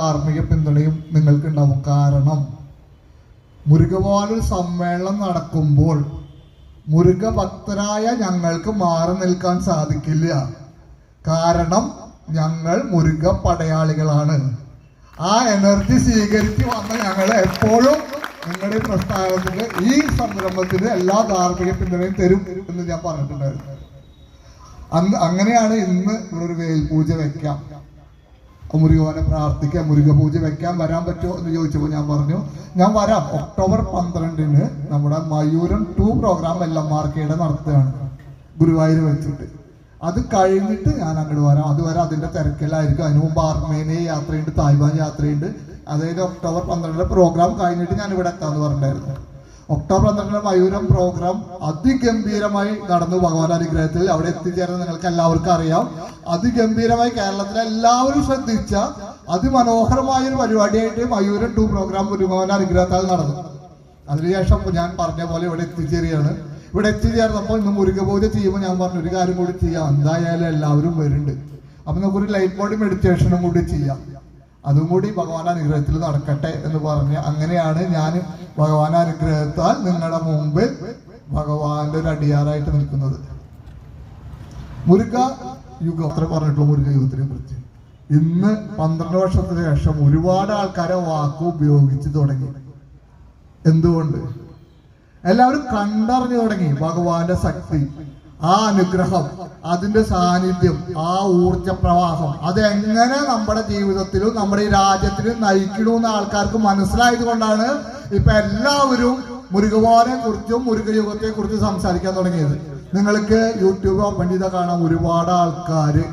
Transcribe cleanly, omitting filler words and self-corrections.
ധാർമ്മിക പിന്തുണയും നിങ്ങൾക്കുണ്ടാവും. കാരണം മുരുകവാലൊരു സമ്മേളനം നടക്കുമ്പോൾ മുരുക ഭക്തരായ ഞങ്ങൾക്ക് മാറി നിൽക്കാൻ സാധിക്കില്ല. കാരണം ഞങ്ങൾ മുരുക പടയാളികളാണ്. ആ എനർജി സ്വീകരിച്ച് വന്ന ഞങ്ങൾ എപ്പോഴും നിങ്ങളുടെ പ്രസ്ഥാനത്തിന്, ഈ സംരംഭത്തിന് എല്ലാ ധാർമ്മിക പിന്തുണയും തരും എന്ന് ഞാൻ പറഞ്ഞിട്ടുണ്ടായിരുന്നു. അങ്ങനെയാണ് ഇന്ന് ഇവിടെ ഒരു വേൽപൂജ വെക്കാം, മുരുകനെ പ്രാർത്ഥിക്കാം, മുരുക പൂജ വെക്കാൻ വരാൻ പറ്റുമോ എന്ന് ചോദിച്ചപ്പോൾ ഞാൻ പറഞ്ഞു ഞാൻ വരാം. ഒക്ടോബർ 12 നമ്മുടെ മയൂരം 2 പ്രോഗ്രാം എല്ലമാർക്കയുടെ നടത്തുകയാണ് ഗുരുവായൂർ വെച്ചിട്ട്. അത് കഴിഞ്ഞിട്ട് ഞാൻ അങ്ങോട്ട് വരാം. അതുവരെ അതിന്റെ തിരക്കിലായിരിക്കും. അതിനു മുമ്പ് ആർമേനിയ യാത്രയുണ്ട്, തായ്വാൻ യാത്രയുണ്ട്. അതായത് ഒക്ടോബർ 12 പ്രോഗ്രാം കഴിഞ്ഞിട്ട് ഞാൻ ഇവിടെ എത്താന്ന് പറഞ്ഞിട്ടുണ്ടായിരുന്നു. ഒക്ടോബർ 12 മയൂരം പ്രോഗ്രാം അതിഗംഭീരമായി നടന്നു. ഭഗവാൻ അനുഗ്രഹത്തിൽ അവിടെ എത്തിച്ചേർന്ന് നിങ്ങൾക്ക് എല്ലാവർക്കും അറിയാം. അതിഗംഭീരമായി കേരളത്തിലെ എല്ലാവരും ശ്രദ്ധിച്ച അതിമനോഹരമായ ഒരു പരിപാടിയായിട്ട് മയൂരം 2 പ്രോഗ്രാം ഭഗവാൻ അനുഗ്രഹത്താൽ നടന്നു. അതിനുശേഷം ഞാൻ പറഞ്ഞ പോലെ ഇവിടെ എത്തിച്ചേരുകയാണ്. ഇവിടെ എത്തിച്ചേർന്നപ്പോൾ ഇന്ന് മുരുക പൂജ ചെയ്യുമ്പോൾ ഞാൻ പറഞ്ഞു ഒരു കാര്യം കൂടി ചെയ്യാം, എന്തായാലും എല്ലാവരും വരുന്നുണ്ട്, അപ്പൊ നമുക്കൊരു ലൈറ്റ് ബോഡി മെഡിറ്റേഷനും കൂടി ചെയ്യാം, അതും കൂടി ഭഗവാൻ അനുഗ്രഹത്തിൽ നടക്കട്ടെ എന്ന് പറഞ്ഞ് അങ്ങനെയാണ് ഞാൻ ഭഗവാൻ അനുഗ്രഹത്താൽ നിങ്ങളുടെ മുമ്പിൽ ഭഗവാന്റെ ഒരു അടിയാറായിട്ട് നിൽക്കുന്നത്. മുരുക യുഗം അത്ര പറഞ്ഞിട്ടുള്ള മുരുക യുഗത്തിനെ കുറിച്ച് ഇന്ന് 12 വർഷത്തിന് ശേഷം ഒരുപാട് ആൾക്കാരെ വാക്ക് ഉപയോഗിച്ച് തുടങ്ങി. എന്തുകൊണ്ട്? എല്ലാവരും കണ്ടറിഞ്ഞു തുടങ്ങി ഭഗവാന്റെ ശക്തി, ആ അനുഗ്രഹം, അതിന്റെ സാന്നിധ്യം, ആ ഊർജ പ്രവാഹം അതെങ്ങനെ നമ്മുടെ ജീവിതത്തിലും നമ്മുടെ ഈ രാജ്യത്തിലും നയിക്കണമെന്ന് ആൾക്കാർക്ക് മനസ്സിലായത് കൊണ്ടാണ് ഇപ്പൊ എല്ലാവരും മുരുകവാനെ കുറിച്ചും മുരുകയുഗത്തെ കുറിച്ചും സംസാരിക്കാൻ തുടങ്ങിയത്. നിങ്ങൾക്ക് യൂട്യൂബ് ഓപ്പൺ ചെയ്താൽ കാണാം ഒരുപാട് ആൾക്കാര്